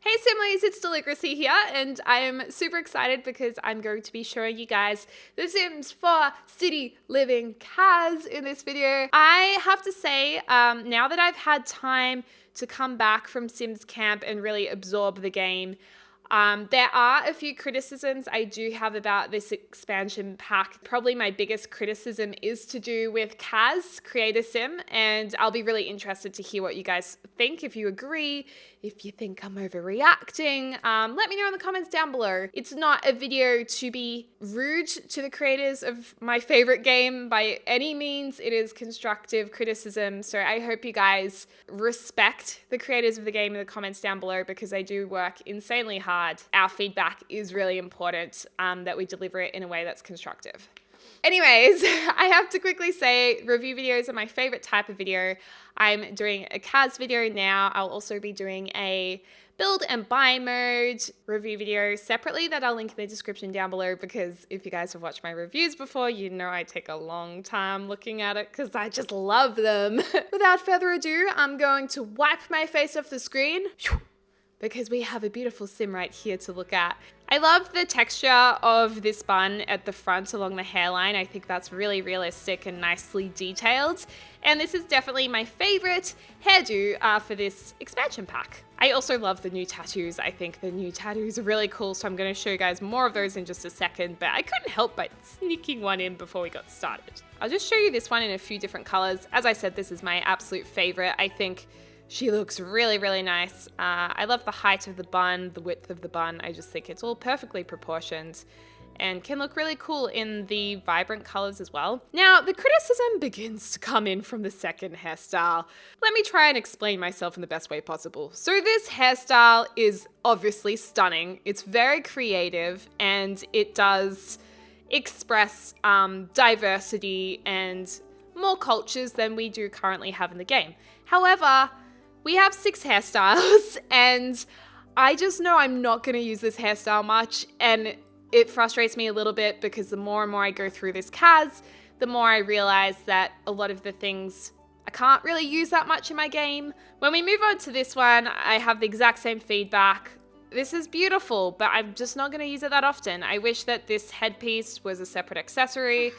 Hey Simlies, it's Deligracy here, and I am super excited because I'm going to be showing you guys The Sims 4 City Living CAS in this video. I have to say, now that I've had time to come back from Sims Camp and really absorb the game, there are a few criticisms I do have about this expansion pack. Probably my biggest criticism is to do with CAS, Create a Sim, and I'll be really interested to hear what you guys think, if you agree, if you think I'm overreacting. Let me know in the comments down below. It's not a video to be rude to the creators of my favorite game by any means. It is constructive criticism, so I hope you guys respect the creators of the game in the comments down below, because they do work insanely hard. Our feedback is really important, that we deliver it in a way that's constructive. Anyways, I have to quickly say review videos are my favorite type of video. I'm doing a CAS video now. I'll also be doing a build and buy mode review video separately that I'll link in the description down below, because if you guys have watched my reviews before, you know I take a long time looking at it because I just love them. Without further ado, I'm going to wipe my face off the screen, because we have a beautiful sim right here to look at. I love the texture of this bun at the front along the hairline. I think that's really realistic and nicely detailed. And this is definitely my favorite hairdo for this expansion pack. I also love the new tattoos. I think the new tattoos are really cool, so I'm gonna show you guys more of those in just a second, but I couldn't help but sneaking one in before we got started. I'll just show you this one in a few different colors. As I said, this is my absolute favorite. I think she looks really, really nice. I love the height of the bun, the width of the bun. I just think it's all perfectly proportioned and can look really cool in the vibrant colors as well. Now, the criticism begins to come in from the second hairstyle. Let me try and explain myself in the best way possible. So this hairstyle is obviously stunning. It's very creative, and it does express diversity and more cultures than we do currently have in the game. However, we have 6 hairstyles, and I just know I'm not going to use this hairstyle much, and it frustrates me a little bit because the more and more I go through this CAS, the more I realize that a lot of the things I can't really use that much in my game. When we move on to this one, I have the exact same feedback. This is beautiful, but I'm just not going to use it that often. I wish that this headpiece was a separate accessory.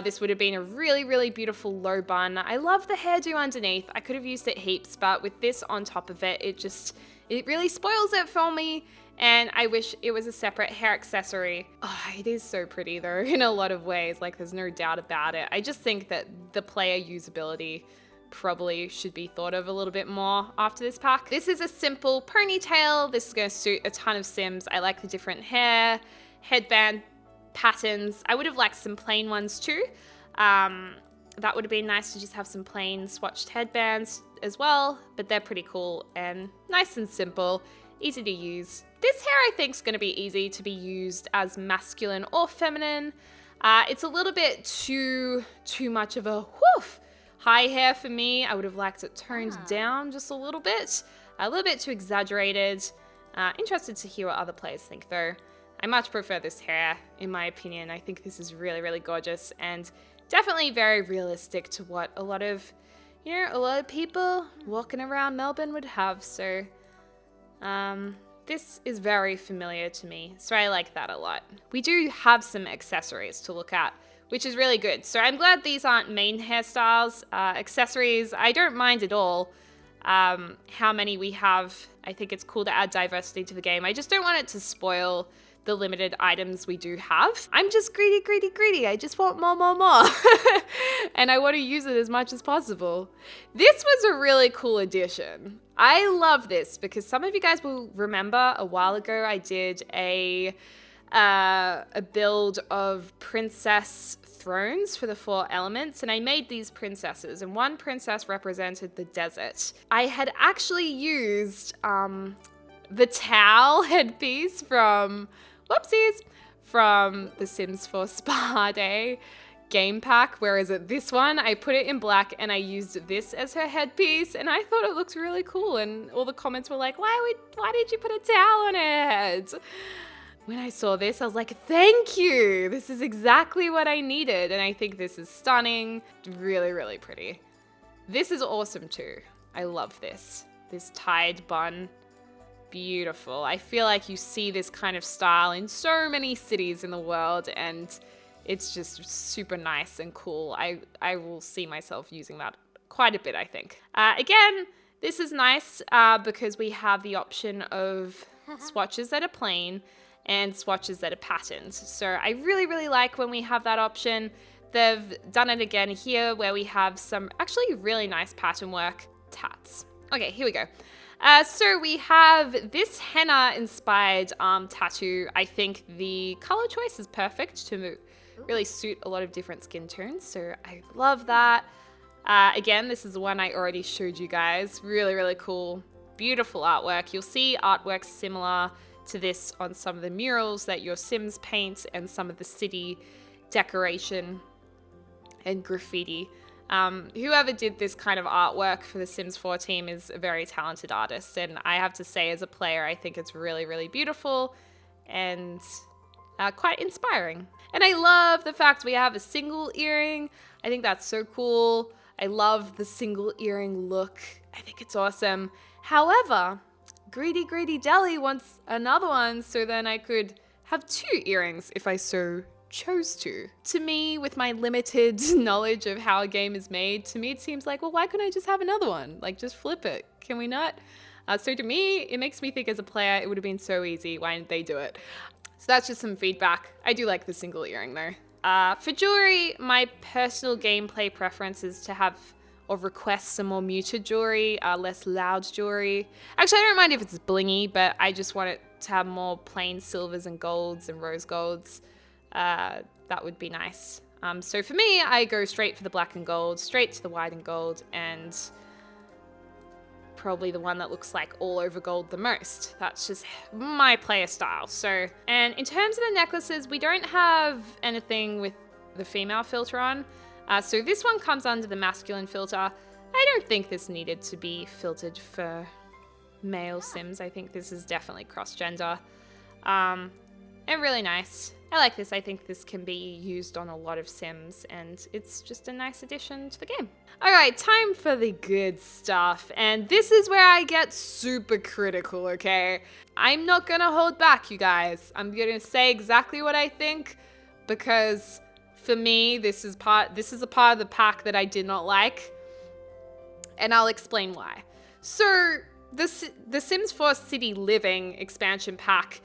This would have been a really, really beautiful low bun. I love the hairdo underneath. I could have used it heaps, but with this on top of it, it really spoils it for me. And I wish it was a separate hair accessory. Oh, it is so pretty though, in a lot of ways. Like, there's no doubt about it. I just think that the player usability probably should be thought of a little bit more after this pack. This is a simple ponytail. This is going to suit a ton of Sims. I like the different hair, headband patterns. I would have liked some plain ones too. That would have been nice to just have some plain swatched headbands as well, but they're pretty cool and nice and simple, easy to use. This hair I think is going to be easy to be used as masculine or feminine. It's a little bit too much of a high hair for me. I would have liked it toned down just a little bit too exaggerated. Interested to hear what other players think though. I much prefer this hair, in my opinion. I think this is really, really gorgeous and definitely very realistic to what a lot of people walking around Melbourne would have. So this is very familiar to me, so I like that a lot. We do have some accessories to look at, which is really good. So I'm glad these aren't main hairstyles. Accessories, I don't mind at all. How many we have, I think it's cool to add diversity to the game. I just don't want it to spoil the limited items we do have. I'm just greedy, greedy, greedy. I just want more. And I want to use it as much as possible. This was a really cool addition. I love this because some of you guys will remember a while ago I did a build of princess thrones for the 4 elements, and I made these princesses, and one princess represented the desert. I had actually used the towel headpiece from the Sims 4 Spa Day game pack, whereas at this one I put it in black and I used this as her headpiece, and I thought it looked really cool, and all the comments were like, why did you put a towel on her head? When I saw this, I was like, thank you, this is exactly what I needed. And I think this is stunning, really, really pretty. This is awesome too. I love this tied bun. beautiful. I feel like you see this kind of style in so many cities in the world, and it's just super nice and cool. I will see myself using that quite a bit, I think. Again, this is nice because we have the option of swatches that are plain and swatches that are patterned. So I really, really like when we have that option. They've done it again here where we have some actually really nice pattern work. Tats. Okay, here we go. So we have this henna inspired tattoo. I think the color choice is perfect to really suit a lot of different skin tones. So I love that. Again, this is the one I already showed you guys. Really, really cool. Beautiful artwork. You'll see artwork similar to this on some of the murals that your Sims paint and some of the city decoration and graffiti. Whoever did this kind of artwork for the Sims 4 team is a very talented artist, and I have to say as a player I think it's really, really beautiful and quite inspiring. And I love the fact we have a single earring. I think that's so cool. I love the single earring look. I think it's awesome. However, Greedy Deli wants another one, so then I could have 2 earrings if I so chose to. To me, with my limited knowledge of how a game is made, to me it seems like, well, why couldn't I just have another one? Like, just flip it. Can we not? So to me, it makes me think as a player, it would have been so easy. Why didn't they do it? So that's just some feedback. I do like the single earring though. For jewelry, my personal gameplay preference is to have or request some more muted jewelry, less loud jewelry. Actually, I don't mind if it's blingy, but I just want it to have more plain silvers and golds and rose golds. That would be nice. So for me, I go straight for the black and gold, straight to the white and gold, and probably the one that looks like all over gold the most. That's just my player style. So, and in terms of the necklaces, we don't have anything with the female filter on. So this one comes under the masculine filter. I don't think this needed to be filtered for male Sims. I think this is definitely cross-gender. And really nice. I like this. I think this can be used on a lot of Sims, and it's just a nice addition to the game. All right, time for the good stuff. And this is where I get super critical, okay? I'm not gonna hold back, you guys. I'm gonna say exactly what I think, because for me, this is a part of the pack that I did not like, and I'll explain why. So the Sims 4 City Living expansion pack,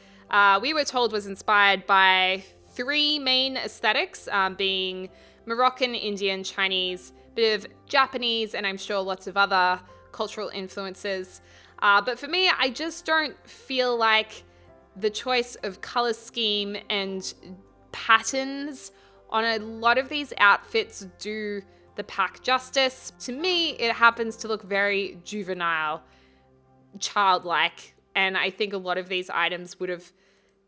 we were told was inspired by 3 main aesthetics, being Moroccan, Indian, Chinese, bit of Japanese, and I'm sure lots of other cultural influences. But for me, I just don't feel like the choice of color scheme and patterns on a lot of these outfits do the pack justice. To me, it happens to look very juvenile, childlike, and I think a lot of these items would have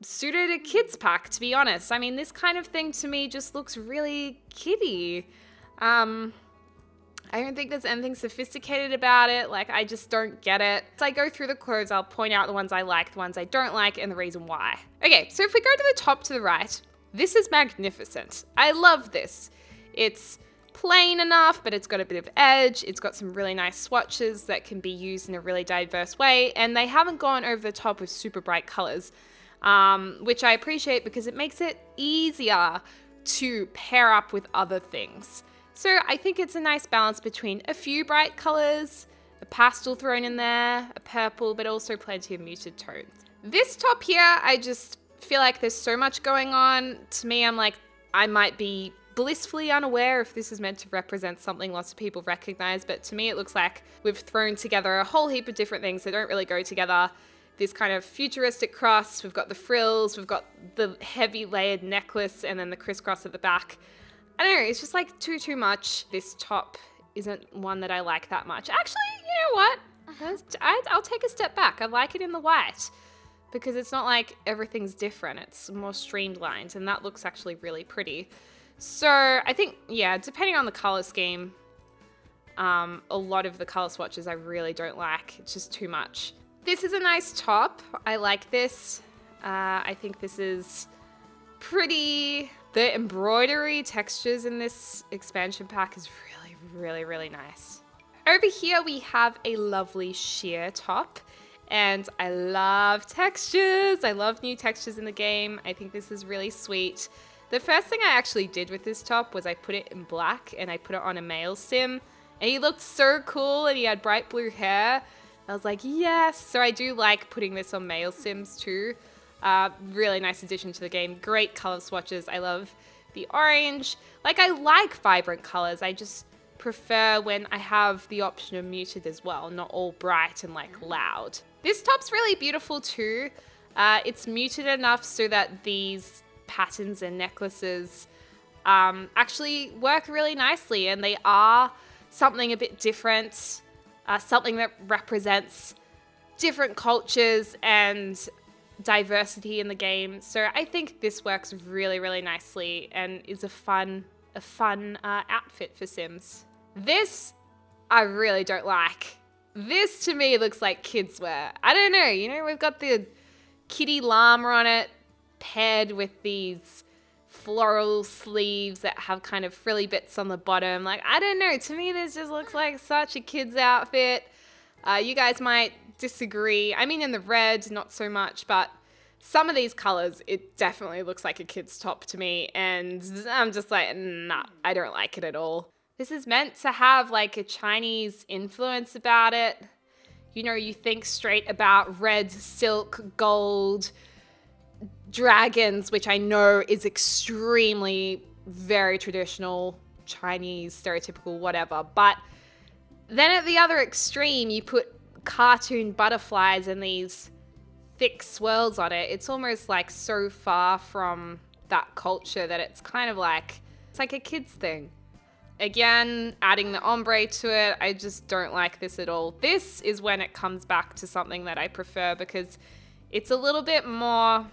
suited a kids pack, to be honest. I mean, this kind of thing to me just looks really kiddie. I don't think there's anything sophisticated about it. Like, I just don't get it. As I go through the clothes, I'll point out the ones I like, the ones I don't like, and the reason why. Okay, so if we go to the top to the right, this is magnificent. I love this. It's plain enough, but it's got a bit of edge. It's got some really nice swatches that can be used in a really diverse way, and they haven't gone over the top with super bright colors, which I appreciate because it makes it easier to pair up with other things. So I think it's a nice balance between a few bright colors, a pastel thrown in there, a purple, but also plenty of muted tones. This top here, I just feel like there's so much going on. To me, I'm like, I might be blissfully unaware if this is meant to represent something lots of people recognize, but to me it looks like we've thrown together a whole heap of different things that don't really go together. This kind of futuristic cross, we've got the frills, we've got the heavy layered necklace, and then the crisscross at the back. I don't know, it's just like too much. This top isn't one that I like that much. Actually, you know what? I'll take a step back. I like it in the white, because it's not like everything's different. It's more streamlined, and that looks actually really pretty. So I think, yeah, depending on the color scheme, a lot of the color swatches I really don't like. It's just too much. This is a nice top. I like this. I think this is pretty. The embroidery textures in this expansion pack is really, really nice. Over here we have a lovely sheer top. And I love textures. I love new textures in the game. I think this is really sweet. The first thing I actually did with this top was I put it in black and I put it on a male sim. And he looked so cool and he had bright blue hair. I was like, yes. So I do like putting this on male sims too. Really nice addition to the game. Great color swatches. I love the orange. Like, I like vibrant colors. I just prefer when I have the option of muted as well, not all bright and like loud. This top's really beautiful too. It's muted enough so that these patterns and necklaces actually work really nicely, and they are something a bit different, something that represents different cultures and diversity in the game. So I think this works really, really nicely and is a fun outfit for Sims. This I really don't like. This to me looks like kids wear. I don't know, you know, we've got the kitty llama on it paired with these floral sleeves that have kind of frilly bits on the bottom. Like, I don't know, to me this just looks like such a kid's outfit. You guys might disagree. I mean, in the red, not so much, but some of these colors, it definitely looks like a kid's top to me, and I'm just like, nah, I don't like it at all. This is meant to have like a Chinese influence about it. You know, you think straight about red, silk, gold, dragons, which I know is extremely very traditional, Chinese, stereotypical, whatever. But then at the other extreme, you put cartoon butterflies and these thick swirls on it. It's almost like so far from that culture that it's kind of like, it's like a kid's thing. Again, adding the ombre to it, I just don't like this at all. This is when it comes back to something that I prefer because it's a little bit more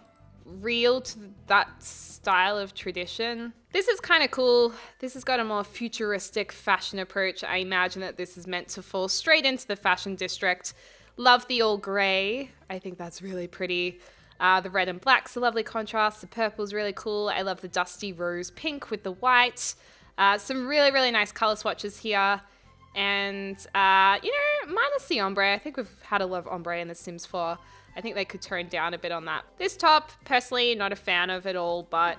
real to that style of tradition. This is kind of cool. This has got a more futuristic fashion approach. I imagine that this is meant to fall straight into the fashion district. Love the all gray. I think that's really pretty. The red and black's a lovely contrast. The purple's really cool. I love the dusty rose pink with the white. Some really, really nice color swatches here. And, you know, minus the ombre. I think we've had a lot of ombre in The Sims 4. I think they could tone down a bit on that. This top, personally, not a fan of at all, but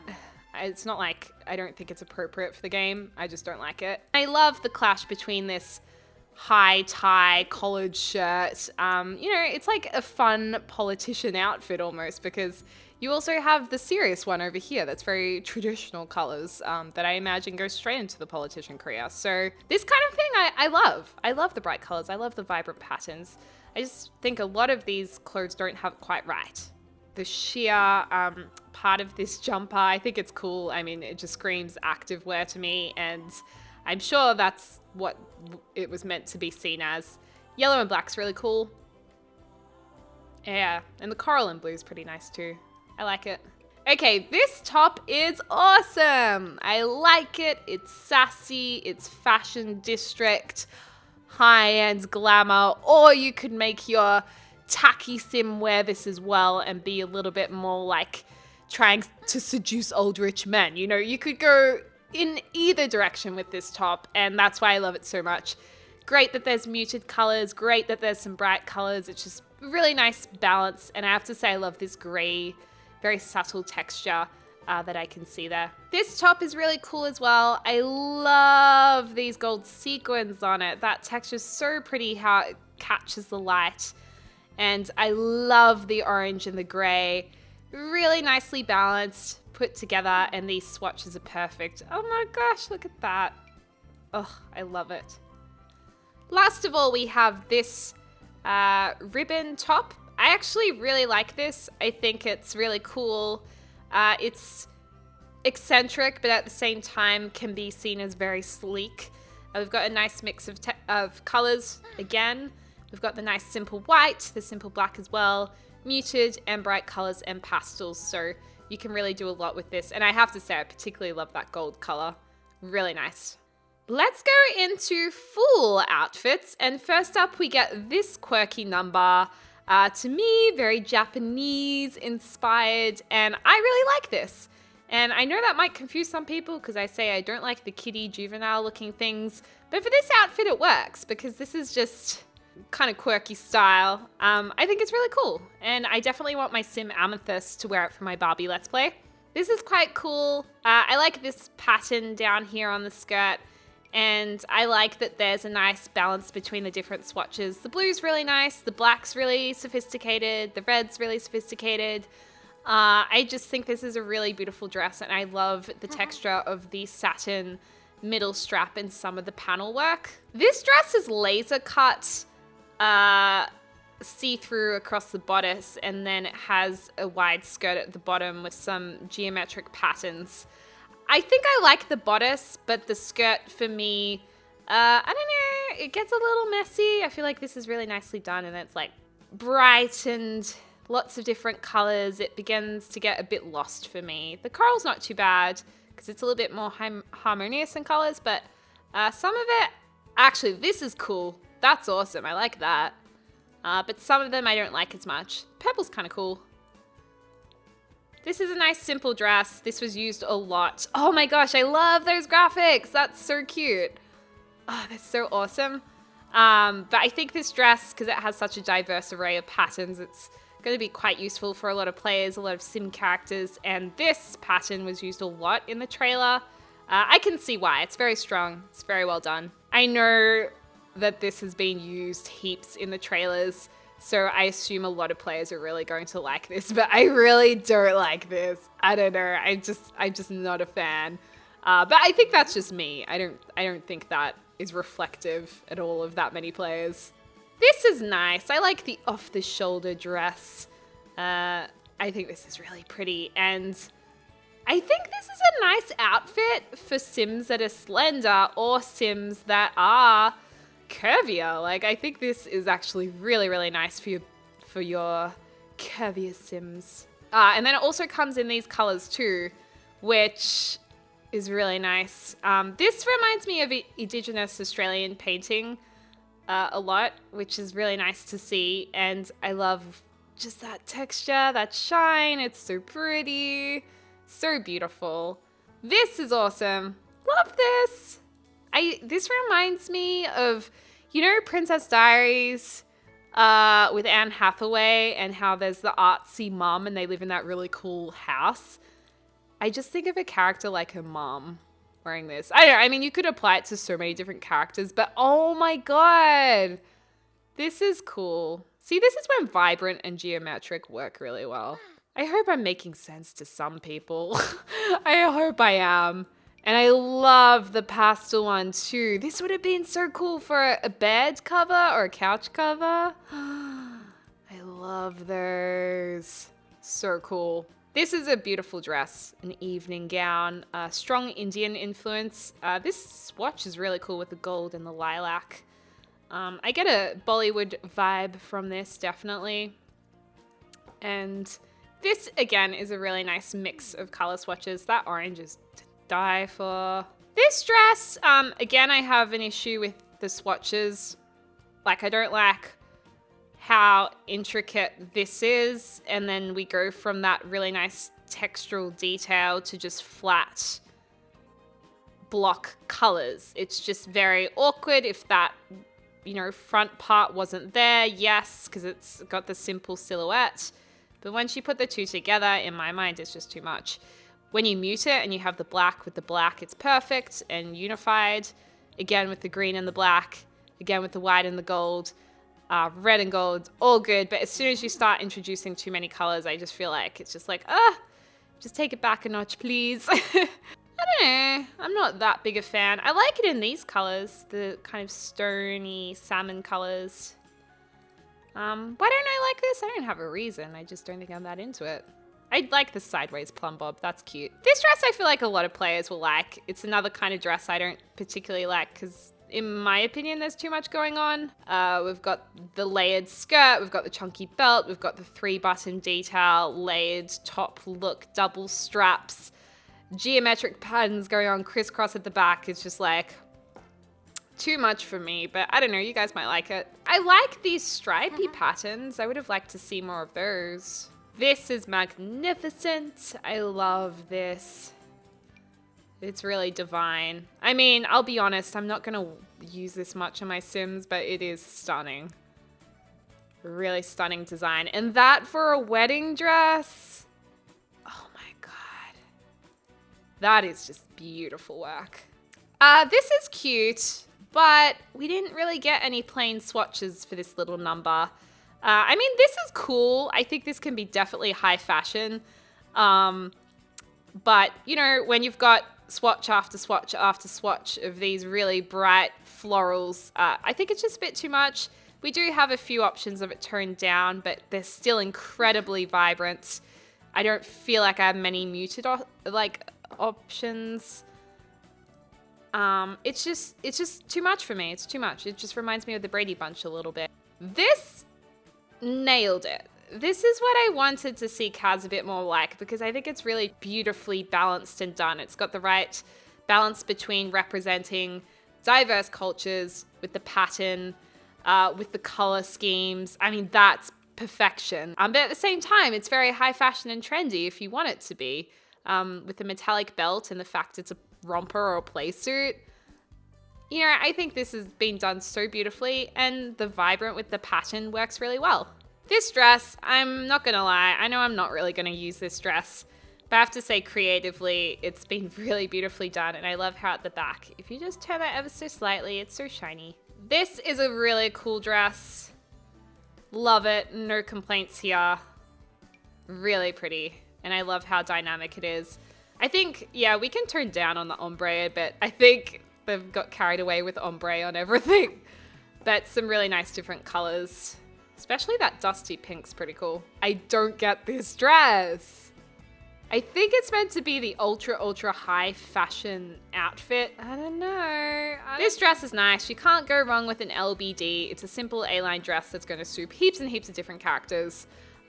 it's not like I don't think it's appropriate for the game. I just don't like it. I love the clash between this high tie collared shirt. You know, it's like a fun politician outfit almost, because you also have the serious one over here that's very traditional colors that I imagine go straight into the politician career. So this kind of thing I love. I love the bright colors. I love the vibrant patterns. I just think a lot of these clothes don't have it quite right. The sheer part of this jumper, I think it's cool. I mean, it just screams active wear to me, and I'm sure that's what it was meant to be seen as. Yellow and black's really cool. Yeah, and the coral and blue is pretty nice too. I like it. Okay, this top is awesome. I like it. It's sassy. It's fashion district, high-end glamour, or you could make your tacky sim wear this as well and be a little bit more like trying to seduce old rich men. You know, you could go in either direction with this top, and that's why I love it so much. Great that there's muted colors, great that there's some bright colors. It's just really nice balance, and I have to say I love this gray, very subtle texture that I can see there. This top is really cool as well. I love these gold sequins on it. That texture is so pretty how it catches the light. And I love the orange and the gray. Really nicely balanced, put together, and these swatches are perfect. Oh my gosh, look at that. Oh, I love it. Last of all, we have this ribbon top. I actually really like this. I think it's really cool. It's eccentric, but at the same time can be seen as very sleek. We've got a nice mix of colors again. We've got the nice simple white, the simple black as well, muted and bright colors and pastels. So you can really do a lot with this. And I have to say, I particularly love that gold color. Really nice. Let's go into full outfits. And first up, we get this quirky number. To me, very Japanese inspired, and I really like this. And I know that might confuse some people because I say I don't like the kiddie juvenile looking things, but for this outfit it works because this is just kind of quirky style. I think it's really cool. And I definitely want my sim Amethyst to wear it for my Barbie Let's Play. This is quite cool. I like this pattern down here on the skirt. And I like that there's a nice balance between the different swatches. The blue's really nice. The black's really sophisticated. The red's really sophisticated. I just think this is a really beautiful dress. And I love the texture of the satin middle strap and some of the panel work. This dress is laser cut see-through across the bodice, and then it has a wide skirt at the bottom with some geometric patterns. I think I like the bodice, but the skirt for me, I don't know, it gets a little messy. I feel like this is really nicely done, and it's like bright and lots of different colors. It begins to get a bit lost for me. The coral's not too bad because it's a little bit more harmonious in colors, but some of it, actually, this is cool. That's awesome. I like that. But some of them I don't like as much. Purple's kind of cool. This is a nice simple dress. This was used a lot. Oh my gosh, I love those graphics. That's so cute. Oh, that's so awesome. But I think this dress, because it has such a diverse array of patterns, it's going to be quite useful for a lot of players, a lot of sim characters. And this pattern was used a lot in the trailer. I can see why. It's very strong. It's very well done. I know that this has been used heaps in the trailers, so I assume a lot of players are really going to like this, but I really don't like this. I don't know. I'm just not a fan. But I think that's just me. I don't think that is reflective at all of that many players. This is nice. I like the off-the-shoulder dress. I think this is really pretty, and I think this is a nice outfit for sims that are slender or sims that are curvier. Like, I think this is actually really, really nice for your curvier sims. And then it also comes in these colors too, which is really nice. This reminds me of Indigenous Australian painting a lot, which is really nice to see. And I love just that texture, that shine. It's so pretty, so beautiful. This is awesome. Love this. This reminds me of, you know, Princess Diaries with Anne Hathaway, and how there's the artsy mom and they live in that really cool house. I just think of a character like her mom wearing this. I don't know, I mean, you could apply it to so many different characters, but oh my god, this is cool. See, this is when vibrant and geometric work really well. I hope I'm making sense to some people. I hope I am. And I love the pastel one too. This would have been so cool for a bed cover or a couch cover. I love those. So cool. This is a beautiful dress, an evening gown, strong Indian influence. This swatch is really cool with the gold and the lilac. I get a Bollywood vibe from this, definitely. And this, again, is a really nice mix of color swatches. That orange is to die for. This dress, again, I have an issue with the swatches. Like, I don't like how intricate this is, and then we go from that really nice textural detail to just flat block colors. It's just very awkward. If that, you know, front part wasn't there, yes, because it's got the simple silhouette. But once you put the two together, in my mind, it's just too much. When you mute it and you have the black with the black, it's perfect and unified. Again, with the green and the black. Again, with the white and the gold. Red and gold, all good. But as soon as you start introducing too many colors, I just feel like it's just like, just take it back a notch, please. I don't know. I'm not that big a fan. I like it in these colors, the kind of stony salmon colors. Why don't I like this? I don't have a reason. I just don't think I'm that into it. I like the sideways plum bob. That's cute. This dress I feel like a lot of players will like. It's another kind of dress I don't particularly like because, in my opinion, there's too much going on. We've got the layered skirt, we've got the chunky belt, we've got the 3-button detail, layered top look, double straps, geometric patterns going on crisscross at the back. It's just like too much for me, but I don't know, you guys might like it. I like these stripy patterns. I would have liked to see more of those. This is magnificent. I love this. It's really divine. I mean, I'll be honest, I'm not going to use this much on my Sims, but it is stunning. Really stunning design. And that for a wedding dress. Oh my God. That is just beautiful work. This is cute, but we didn't really get any plain swatches for this little number. I mean, this is cool. I think this can be definitely high fashion. But, you know, when you've got swatch after swatch after swatch of these really bright florals, I think it's just a bit too much. We do have a few options of it toned down, but they're still incredibly vibrant. I don't feel like I have many muted options. It's just too much for me. It's too much. It just reminds me of the Brady Bunch a little bit. This nailed it. This is what I wanted to see CAS a bit more like, because I think it's really beautifully balanced and done. It's got the right balance between representing diverse cultures with the pattern, with the color schemes. I mean, that's perfection. But at the same time, it's very high fashion and trendy if you want it to be, with the metallic belt and the fact it's a romper or a play suit. You know, I think this has been done so beautifully, and the vibrant with the pattern works really well. This dress, I'm not gonna lie, I know I'm not really gonna use this dress, but I have to say creatively, it's been really beautifully done, and I love how at the back, if you just turn that ever so slightly, it's so shiny. This is a really cool dress. Love it, no complaints here. Really pretty, and I love how dynamic it is. I think, yeah, we can tone down on the ombre a bit. I think they've got carried away with ombre on everything, but some really nice different colors. Especially that dusty pink's pretty cool. I don't get this dress. I think it's meant to be the ultra high fashion outfit. I don't know. This dress is nice. You can't go wrong with an LBD. It's a simple A-line dress that's going to suit heaps and heaps of different characters.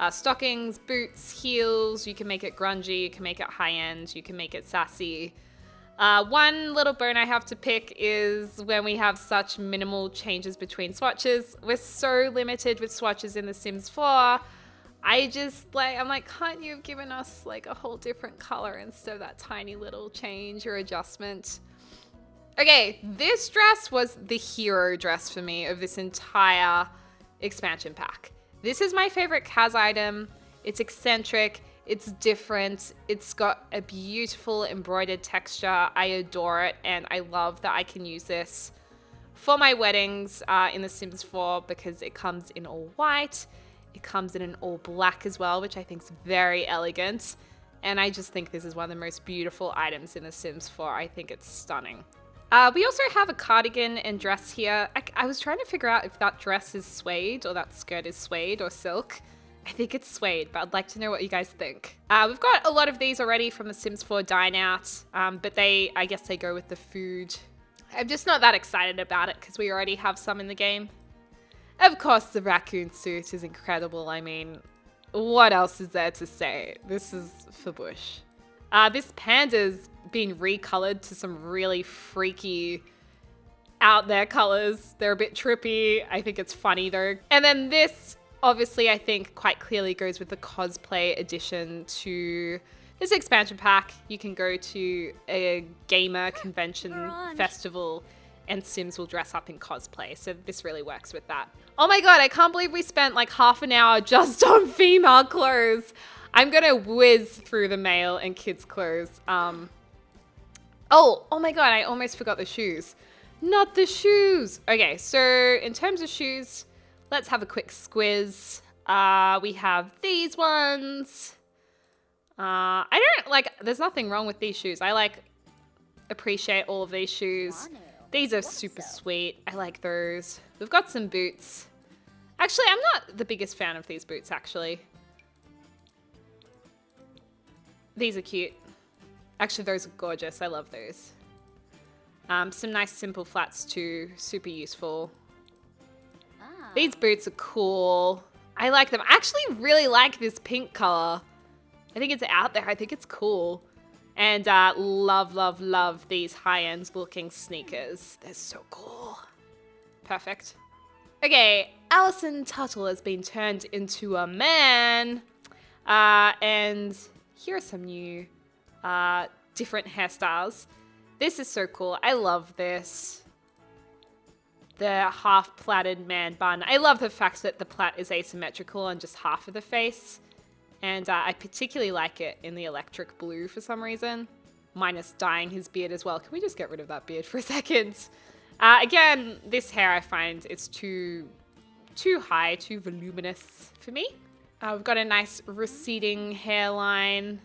Stockings, boots, heels. You can make it grungy. You can make it high-end. You can make it sassy. One little bone I have to pick is when we have such minimal changes between swatches. We're so limited with swatches in The Sims 4. I'm like, can't you have given us like a whole different color instead of that tiny little change or adjustment? Okay, this dress was the hero dress for me of this entire expansion pack. This is my favorite CAS item. It's eccentric. It's different. It's got a beautiful embroidered texture. I adore it, and I love that I can use this for my weddings in The Sims 4 because it comes in all white. It comes in an all black as well, which I think is very elegant. And I just think this is one of the most beautiful items in The Sims 4. I think it's stunning. We also have a cardigan and dress here. I was trying to figure out if that dress is suede or that skirt is suede or silk. I think it's suede, but I'd like to know what you guys think. We've got a lot of these already from The Sims 4 Dine Out, but I guess they go with the food. I'm just not that excited about it because we already have some in the game. Of course, the raccoon suit is incredible. I mean, what else is there to say? This is for Bush. This panda's been recolored to some really freaky out there colors. They're a bit trippy. I think it's funny though. And then this, obviously, I think quite clearly goes with the cosplay addition to this expansion pack. You can go to a gamer convention festival and Sims will dress up in cosplay. So this really works with that. Oh my God, I can't believe we spent like half an hour just on female clothes. I'm gonna whiz through the male and kids clothes. Oh my God, I almost forgot the shoes. Not the shoes. Okay, so in terms of shoes, let's have a quick squiz. We have these ones. There's nothing wrong with these shoes. I appreciate all of these shoes. These are super sweet. I like those. We've got some boots. Actually, I'm not the biggest fan of these boots, actually. These are cute. Actually, those are gorgeous. I love those. Some nice simple flats too. Super useful. These boots are cool. I like them. I actually really like this pink color. I think it's out there. I think it's cool. And love these high-end looking sneakers. They're so cool. Perfect. Okay, Alison Tuttle has been turned into a man. And here are some new different hairstyles. This is so cool. I love this. the half plaited man bun. I love the fact that the plait is asymmetrical on just half of the face. And I particularly like it in the electric blue for some reason. Minus dyeing his beard as well. Can we just get rid of that beard for a second? Again, this hair I find it's too high, too voluminous for me. We've got a nice receding hairline.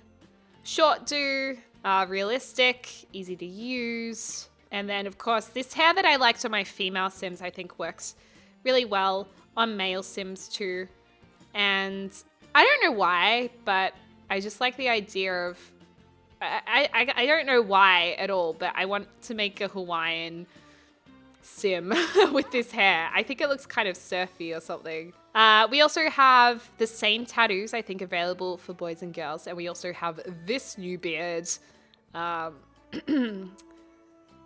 Short do, realistic, easy to use. And then, of course, this hair that I liked on my female Sims I think works really well on male Sims too. And I don't know why, but I just like the idea of... I don't know why at all, but I want to make a Hawaiian Sim with this hair. I think it looks kind of surfy or something. We also have the same tattoos, I think, available for boys and girls. And we also have this new beard,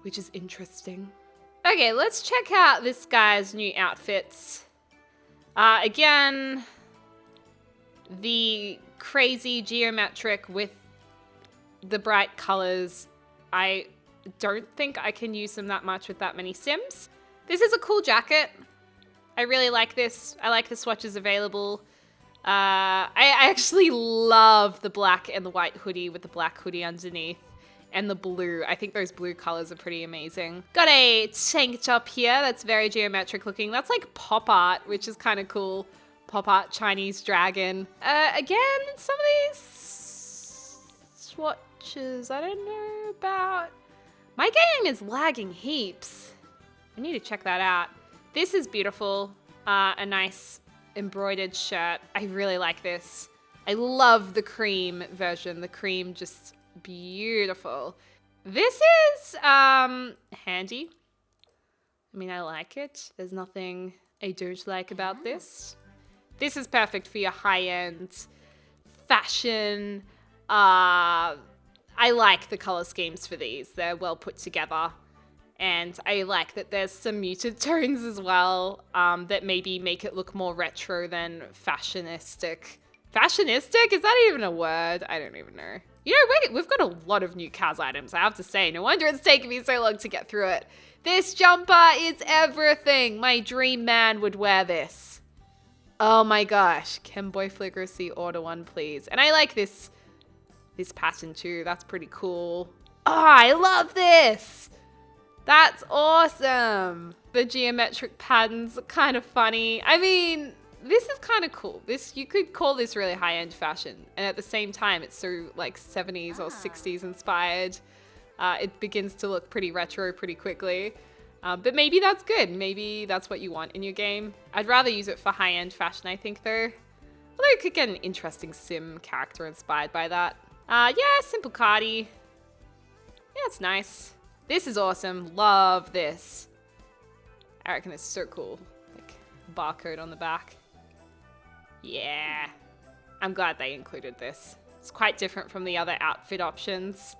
which is interesting. Okay, let's check out this guy's new outfits. Again, the crazy geometric with the bright colors. I don't think I can use them that much with that many Sims. This is a cool jacket. I really like this. I like the swatches available. I actually love the black and the white hoodie with the black hoodie underneath and the blue. I think those blue colors are pretty amazing. Got a tank top here that's very geometric looking. That's like pop art, which is kind of cool. Pop art Chinese dragon. Again, some of these swatches I don't know about. My game is lagging heaps. I need to check that out. This is beautiful. A nice embroidered shirt. I really like this. I love the cream version. The cream just beautiful. This is handy. I mean, I like it. There's nothing I don't like about this. This is perfect for your high-end fashion. I like the color schemes for these. They're well put together. And I like that there's some muted tones as well that maybe make it look more retro than fashionistic. Fashionistic? Is that even a word? I don't even know. You know, we've got a lot of new CAS items, I have to say. No wonder it's taken me so long to get through it. This jumper is everything. My dream man would wear this. Oh my gosh. Can Boy Deligracy order one, please? And I like this pattern too. That's pretty cool. Oh, I love this. That's awesome. The geometric patterns are kind of funny. I mean, this is kind of cool. You could call this really high-end fashion. And at the same time, it's so like 70s or 60s inspired. It begins to look pretty retro pretty quickly. But maybe that's good. Maybe that's what you want in your game. I'd rather use it for high-end fashion, I think, though. Although you could get an interesting sim character inspired by that. Yeah, simple cardi. Yeah, it's nice. This is awesome. Love this. I reckon it's so cool. Like, barcode on the back. Yeah. I'm glad they included this. It's quite different from the other outfit options.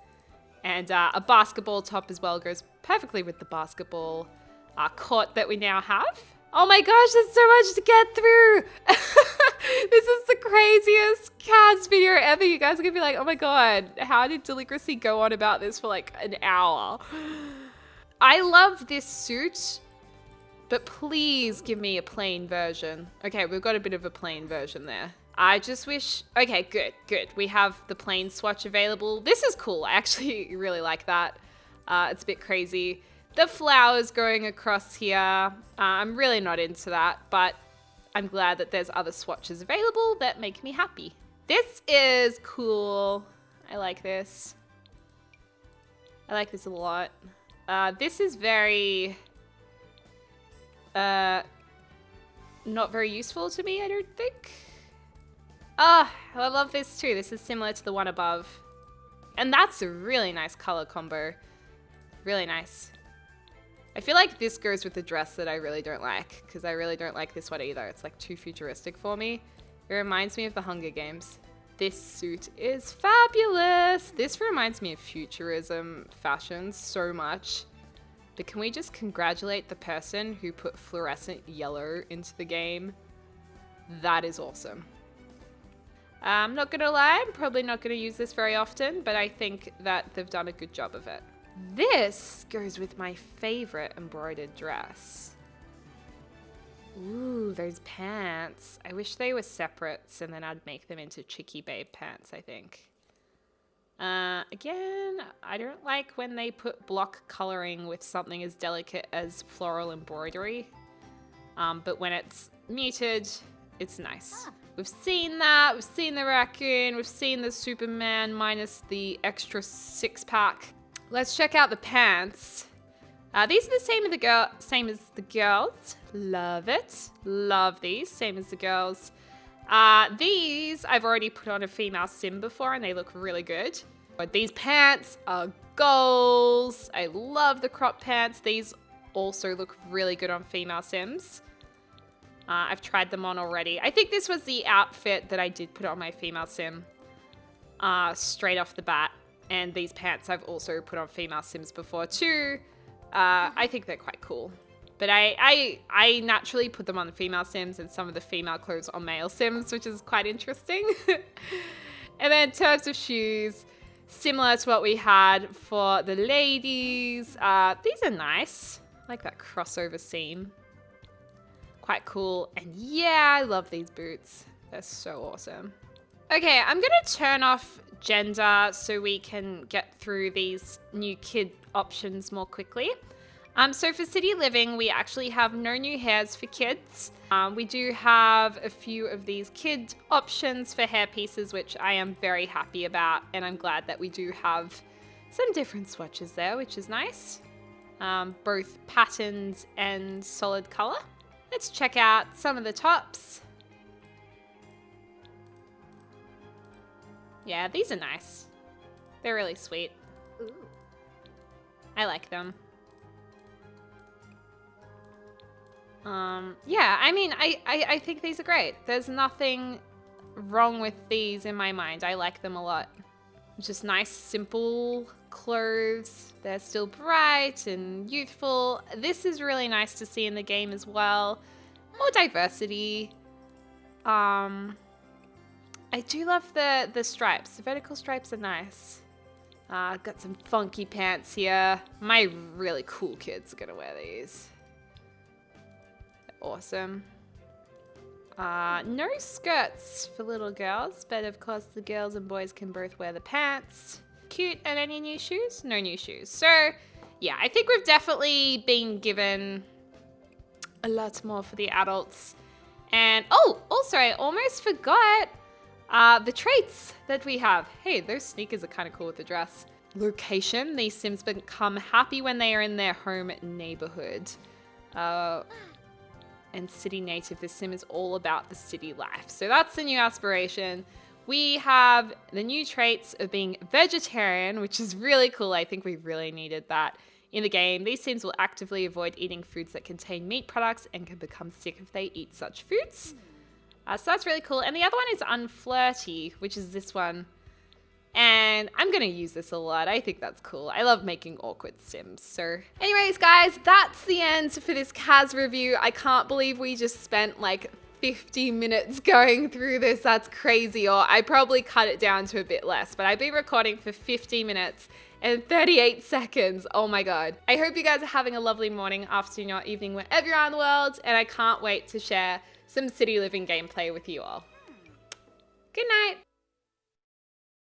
And a basketball top as well goes perfectly with the basketball court that we now have. Oh my gosh, there's so much to get through. This is the craziest CAS video ever. You guys are gonna be like, oh my god, how did Deligracy go on about this for like an hour? I love this suit, but please give me a plain version. Okay, we've got a bit of a plain version there. I just wish, okay, good. We have the plain swatch available. This is cool. I actually really like that. It's a bit crazy. The flowers going across here, I'm really not into that, but I'm glad that there's other swatches available that make me happy. This is cool. I like this. I like this a lot. This is very, not very useful to me, I don't think. I love this too. This is similar to the one above. And that's a really nice color combo. Really nice. I feel like this goes with the dress that I really don't like, because I really don't like this one either. It's like too futuristic for me. It reminds me of the Hunger Games. This suit is fabulous. This reminds me of futurism fashion so much. But can we just congratulate the person who put fluorescent yellow into the game? That is awesome. I'm not gonna lie, I'm probably not gonna use this very often, but I think that they've done a good job of it. This goes with my favorite embroidered dress. Ooh, those pants. I wish they were separates and then I'd make them into Chicky Babe pants, I think. Again, I don't like when they put block coloring with something as delicate as floral embroidery. But when it's muted, it's nice. We've seen that. We've seen the raccoon. We've seen the Superman minus the extra 6-pack. Let's check out the pants. These are the same as the girls. Love it. Love these. Same as the girls. These I've already put on a female sim before and they look really good. But these pants are goals. I love the crop pants. These also look really good on female sims. I've tried them on already. I think this was the outfit that I did put on my female sim straight off the bat. And these pants I've also put on female sims before too. I think they're quite cool. But I naturally put them on the female sims and some of the female clothes on male sims, which is quite interesting. And then in terms of shoes, similar to what we had for the ladies. These are nice. I like that crossover seam. Quite cool. And yeah, I love these boots. They're so awesome. Okay, I'm going to turn off gender so we can get through these new kid options more quickly. So for city living, we actually have no new hairs for kids. We do have a few of these kid options for hair pieces, which I am very happy about. And I'm glad that we do have some different swatches there, which is nice. Both patterned and solid color. Let's check out some of the tops. Yeah, these are nice. They're really sweet. Ooh. I like them. Yeah, I mean, I think these are great. There's nothing wrong with these in my mind. I like them a lot. Just nice, simple clothes. They're still bright and youthful. This is really nice to see in the game as well. More diversity. I do love the stripes. The vertical stripes are nice. Got some funky pants here. My really cool kids are gonna wear these. Awesome. No skirts for little girls, but of course the girls and boys can both wear the pants. Cute. And any new shoes? No new shoes. So yeah, I think we've definitely been given a lot more for the adults. And oh, also I almost forgot the traits that we have. Hey, those sneakers are kind of cool with the dress. Location. These Sims become happy when they are in their home neighborhood. And city native, this sim is all about the city life. So that's the new aspiration. We have the new traits of being vegetarian, which is really cool. I think we really needed that in the game. These sims will actively avoid eating foods that contain meat products and can become sick if they eat such foods. So that's really cool. And the other one is unflirty, which is this one. And I'm going to use this a lot. I think that's cool. I love making awkward sims. So anyways, guys, that's the end for this CAS review. I can't believe we just spent like 50 minutes going through this. That's crazy. Or I probably cut it down to a bit less, but I've been recording for 50 minutes and 38 seconds. Oh my God. I hope you guys are having a lovely morning, afternoon, or evening, wherever you are in the world. And I can't wait to share some city living gameplay with you all. Good night.